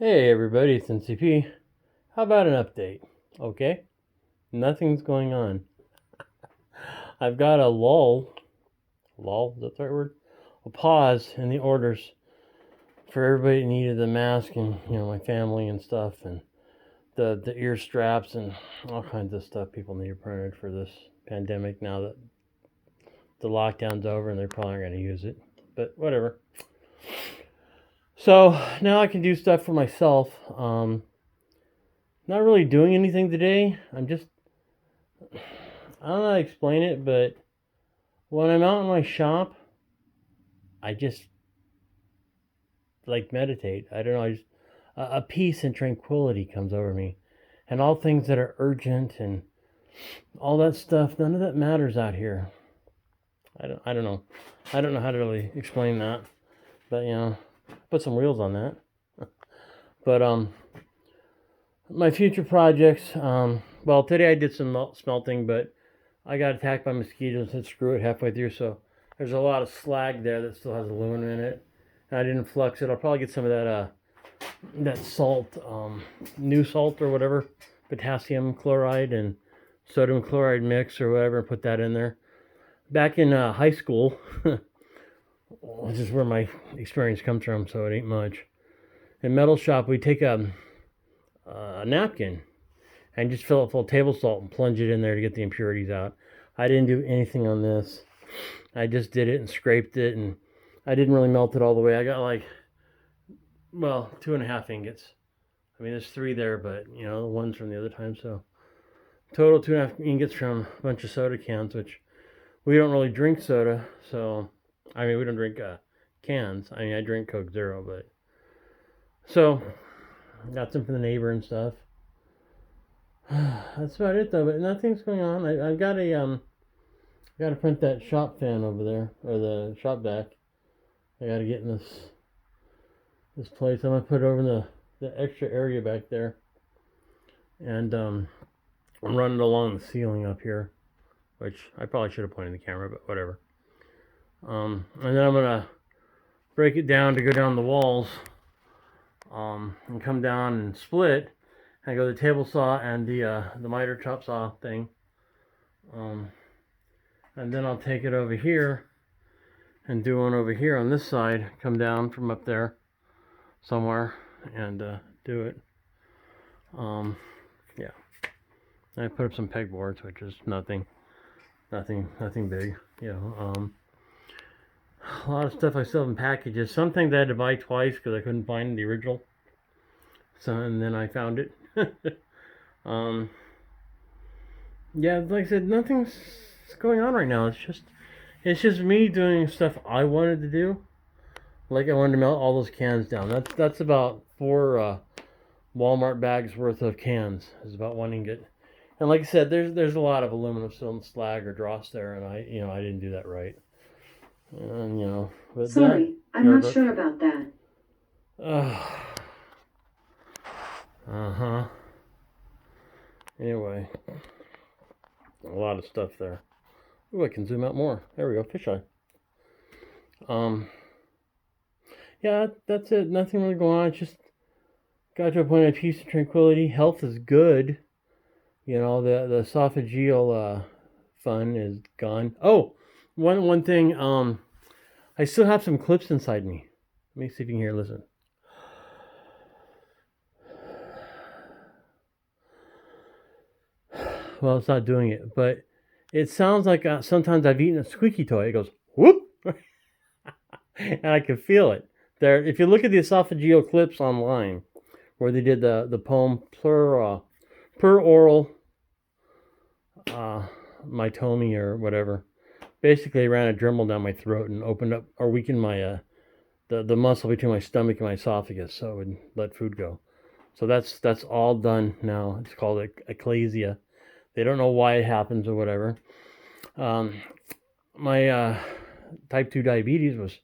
Hey everybody, it's NCP. How about an update? Okay? Nothing's going on. I've got a lull, is that the right word? A pause in the orders for everybody that needed the mask and, my family and stuff and the ear straps and all kinds of stuff people need printed for this pandemic now that the lockdown's over and they're probably going to use it. But whatever. So now I can do stuff for myself. Not really doing anything today. I don't know how to explain it, but when I'm out in my shop, I just like meditate. I don't know. A peace and tranquility comes over me, and all things that are urgent and all that stuff. None of that matters out here. I don't know. I don't know how to really explain that, but put some wheels on that. But my future projects. Well, today I did some smelting, but I got attacked by mosquitoes and screw it halfway through, so there's a lot of slag there that still has aluminum in it. And I didn't flux it. I'll probably get some of that salt, new salt or whatever, potassium chloride and sodium chloride mix or whatever, and put that in there. Back in high school, which is where my experience comes from, so it ain't much. In metal shop, we take a napkin and just fill it full of table salt and plunge it in there to get the impurities out. I didn't do anything on this. I just did it and scraped it, and I didn't really melt it all the way. I got 2.5 ingots. I mean, there's 3 there, but the one's from the other time, so total 2.5 ingots from a bunch of soda cans, which we don't really drink soda, so we don't drink cans. I drink Coke Zero, but so got some from the neighbor and stuff. That's about it though, but nothing's going on. I've got to print that shop fan over there, or the shop vac. I got to get in this place. I'm gonna put it over in the extra area back there, and I'm running along the ceiling up here, which I probably should have pointed the camera, but whatever. And then I'm gonna break it down to go down the walls, and come down and split. I go the table saw and the miter chop saw thing, and then I'll take it over here and do one over here on this side. Come down from up there somewhere and do it. Yeah, I put up some pegboards, which is nothing big. A lot of stuff I still have in packages. Some things I had to buy twice because I couldn't find the original. So and then I found it. Yeah, like I said, nothing's going on right now. It's just me doing stuff I wanted to do. Like I wanted to melt all those cans down. That's about 4 Walmart bags worth of cans. Is about 1 ingot. And like I said, there's a lot of aluminum still in slag or dross there, and I didn't do that right. And but Sorry, I'm not sure about that. Uh-huh. Anyway, a lot of stuff there. Ooh, I can zoom out more. There we go, fisheye. Yeah, that's it. Nothing really going on. It's just got to a point of peace and tranquility. Health is good. The esophageal fun is gone. Oh, one thing. I still have some clips inside me. Let me see if you can hear. Listen. Well, it's not doing it, but it sounds like sometimes I've eaten a squeaky toy. It goes whoop, and I can feel it there. If you look at the esophageal clips online, where they did the poem per oral mytomy or whatever, basically I ran a Dremel down my throat and opened up or weakened my the muscle between my stomach and my esophagus, so it would let food go. So that's all done now. It's called eclasia. They don't know why it happens or whatever. My type 2 diabetes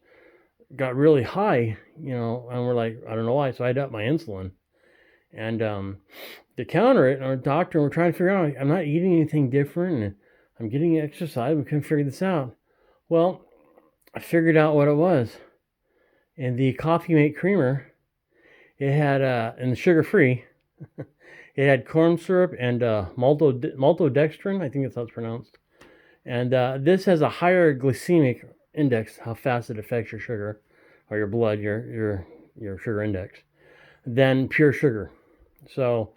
got really high, and we're like, I don't know why. So I upped my insulin. And to counter it, our doctor, we're trying to figure out, I'm not eating anything different, and I'm getting exercise. We couldn't figure this out. Well, I figured out what it was. And the Coffee Mate creamer It had and sugar-free. It had corn syrup and maltodextrin. I think that's how it's pronounced. And this has a higher glycemic index, how fast it affects your sugar or your blood, your sugar index, than pure sugar. So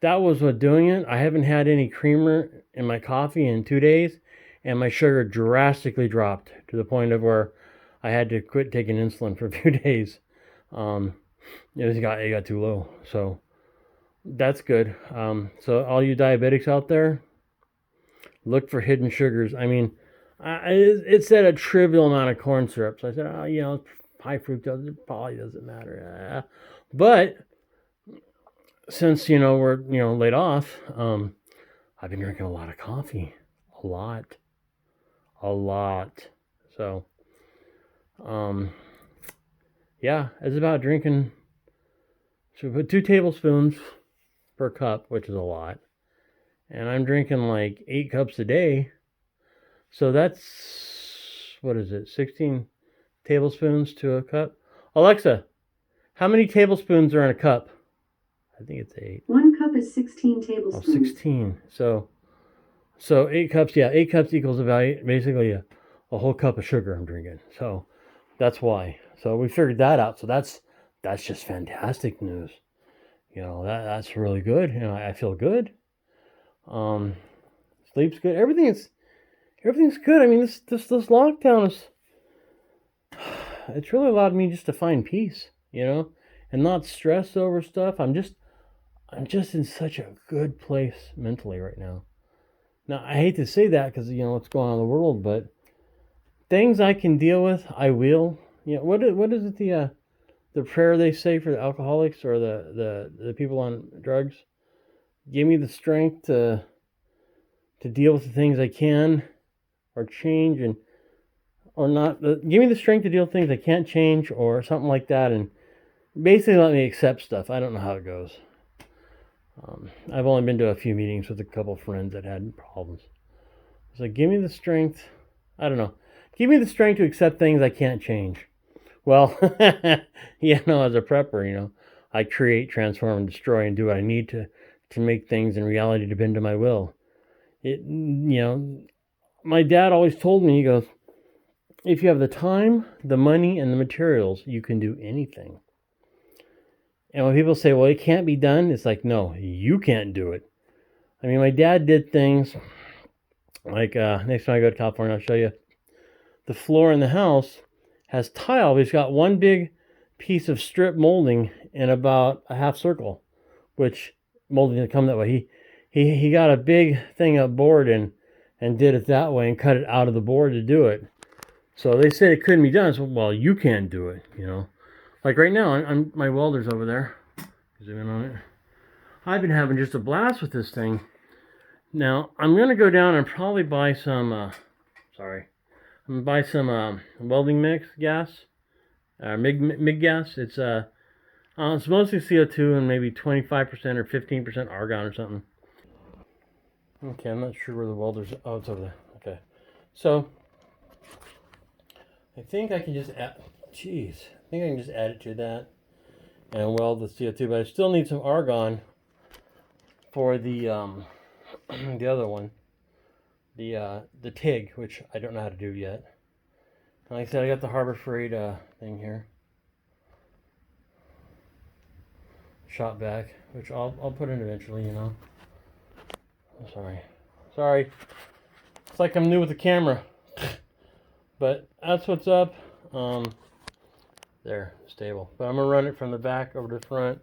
that was what doing it. I haven't had any creamer in my coffee in 2 days, and my sugar drastically dropped to the point of where I had to quit taking insulin for a few days. Um, it got too low. So that's good. So all you diabetics out there, look for hidden sugars. I mean, it said a trivial amount of corn syrup. So I said, oh, high fructose, it probably doesn't matter. But since, we're, laid off, I've been drinking a lot of coffee. A lot. A lot. So, yeah, it's about drinking. So we put 2 tablespoons per cup, which is a lot. And I'm drinking like 8 cups a day. So that's, what is it, 16 tablespoons to a cup? Alexa, how many tablespoons are in a cup? I think it's 8. 1 cup is 16 tablespoons. Oh, 16. So 8 cups, 8 cups equals about basically a whole cup of sugar I'm drinking. So that's why. So we figured that out. So that's just fantastic news. That's really good. I feel good. Sleep's good. Everything's good. I mean, this lockdown is, it's really allowed me just to find peace, and not stress over stuff. I'm just in such a good place mentally right now. Now, I hate to say that because, what's going on in the world, but things I can deal with, I will. What is it, the prayer they say for the alcoholics or the people on drugs? Give me the strength to deal with the things I can or change or not. Give me the strength to deal with things I can't change or something like that, and basically let me accept stuff. I don't know how it goes. I've only been to a few meetings with a couple of friends that had problems. It's like, give me the strength. I don't know. Give me the strength to accept things I can't change. Well, as a prepper, I create, transform, and destroy, and do what I need to make things in reality to bend to my will. My dad always told me, he goes, if you have the time, the money, and the materials, you can do anything. And when people say, well, it can't be done, it's like, no, you can't do it. I mean, my dad did things like, next time I go to California, I'll show you. The floor in the house has tile. He's got one big piece of strip molding in about a half circle, which molding didn't come that way. He got a big thing of board and did it that way and cut it out of the board to do it. So they said it couldn't be done. So, well, you can't do it, Like right now, I'm my welder's over there. Zoom in on it. I've been having just a blast with this thing. Now, I'm going to go down and probably buy some, I'm going to buy some welding mix gas, MIG gas. It's mostly CO2 and maybe 25% or 15% argon or something. Okay, I'm not sure where the welder's, oh, it's over there. Okay. So, I think I can just add it to that and weld the CO2, but I still need some argon for the the other one, the TIG, which I don't know how to do yet. And like I said, I got the Harbor Freight thing here, shot back, which I'll put in eventually, Sorry. It's like I'm new with the camera. But that's what's up. There, stable. But I'm going to run it from the back over to the front.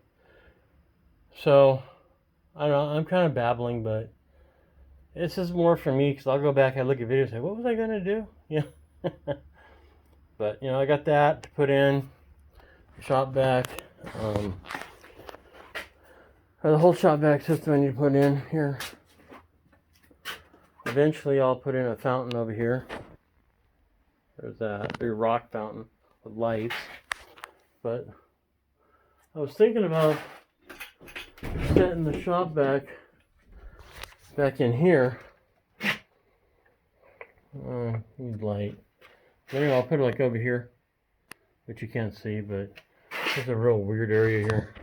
So, I don't know, I'm kind of babbling, but this is more for me because I'll go back and look at videos and say, what was I going to do? But, I got that to put in. Shop back. Or the whole shop back system I need to put in here. Eventually I'll put in a fountain over here. There's that big rock fountain with lights. But I was thinking about setting the shop back in here. Need light. Anyway, I'll put it like over here, which you can't see, but It's a real weird area here.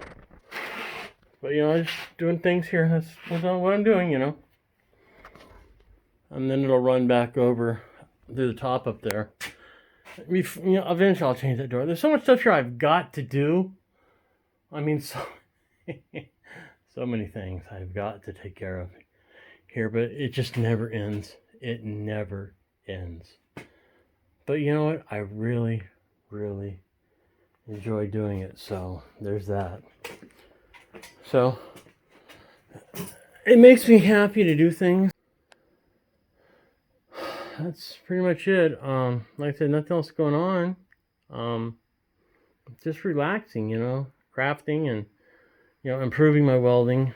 But, I'm just doing things here. That's what I'm doing, And then it'll run back over through the top up there. Eventually I'll change that door. There's so much stuff here I've got to do. I mean, so many things I've got to take care of here, but it just never ends. It never ends. But you know what? I really, really enjoy doing it. So there's that. So it makes me happy to do things. That's pretty much it. Like I said, nothing else going on. Just relaxing, crafting and improving my welding.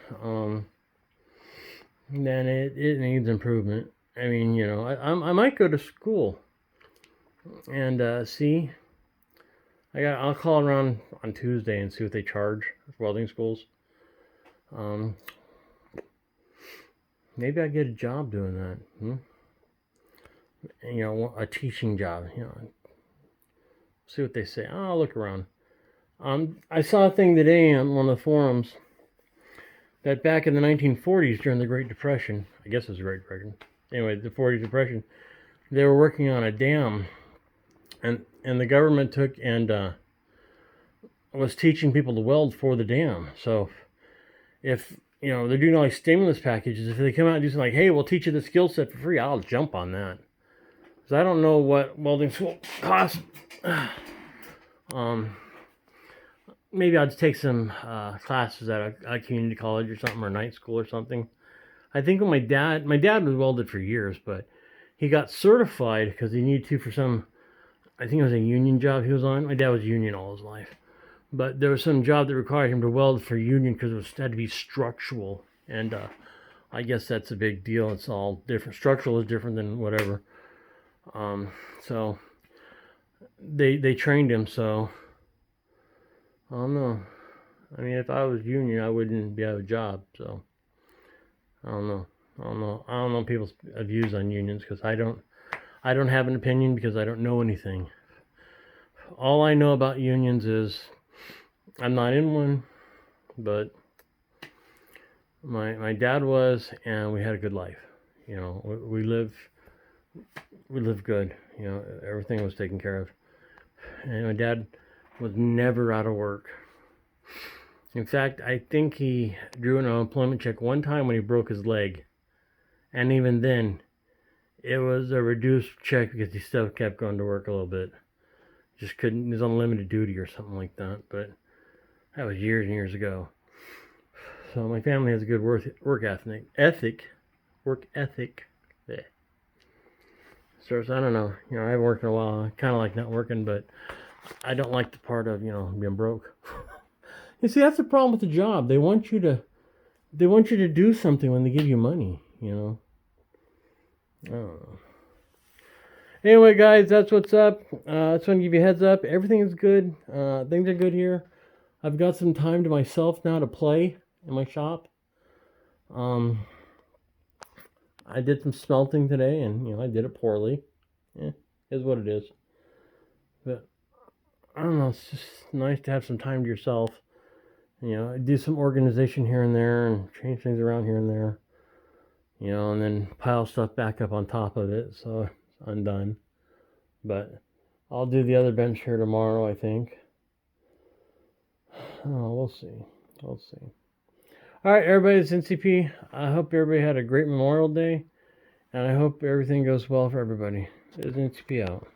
Then it needs improvement. I mean, I might go to school and see. I'll call around on Tuesday and see what they charge for welding schools. Maybe I get a job doing that. A teaching job. See what they say. I'll look around. I saw a thing today on one of the forums that back in the 1940s during the Great Depression, I guess it was the Great Depression. Anyway, the 40s Depression, they were working on a dam, and the government took and was teaching people to weld for the dam. So if they're doing all these stimulus packages, if they come out and do something like, hey, we'll teach you the skill set for free, I'll jump on that. Because I don't know what welding school costs. Maybe I'd take some classes at a community college or something, or night school or something. I think when my dad was welded for years, but he got certified because he needed to for some, I think it was a union job he was on. My dad was union all his life. But there was some job that required him to weld for union because it had to be structural. And I guess that's a big deal. It's all different. Structural is different than whatever. So they trained him, so I don't know. I mean, if I was union, I wouldn't be out of a job, so I don't know. I don't know people's views on unions because I don't have an opinion because I don't know anything. All I know about unions is I'm not in one, but my dad was, and we had a good life. We lived good. Everything was taken care of. And my dad was never out of work. In fact, I think he drew an unemployment check one time when he broke his leg. And even then, it was a reduced check because he still kept going to work a little bit. Just couldn't, he was on limited duty or something like that. But that was years and years ago. So my family has a good work ethic. Yeah. So I don't know. I haven't worked in a while. I kind of like not working, but I don't like the part of being broke. You see, that's the problem with the job. They want you to do something when they give you money. I don't know. Anyway, guys, that's what's up. I just want to give you a heads up. Everything is good. Things are good here. I've got some time to myself now to play in my shop. I did some smelting today, and I did it poorly. Is what it is. But I don't know. It's just nice to have some time to yourself. Do some organization here and there, and change things around here and there. And then pile stuff back up on top of it, so it's undone. But I'll do the other bench here tomorrow, I think. Oh, we'll see. We'll see. All right, everybody, it's NCP. I hope everybody had a great Memorial Day, and I hope everything goes well for everybody. It's NCP out.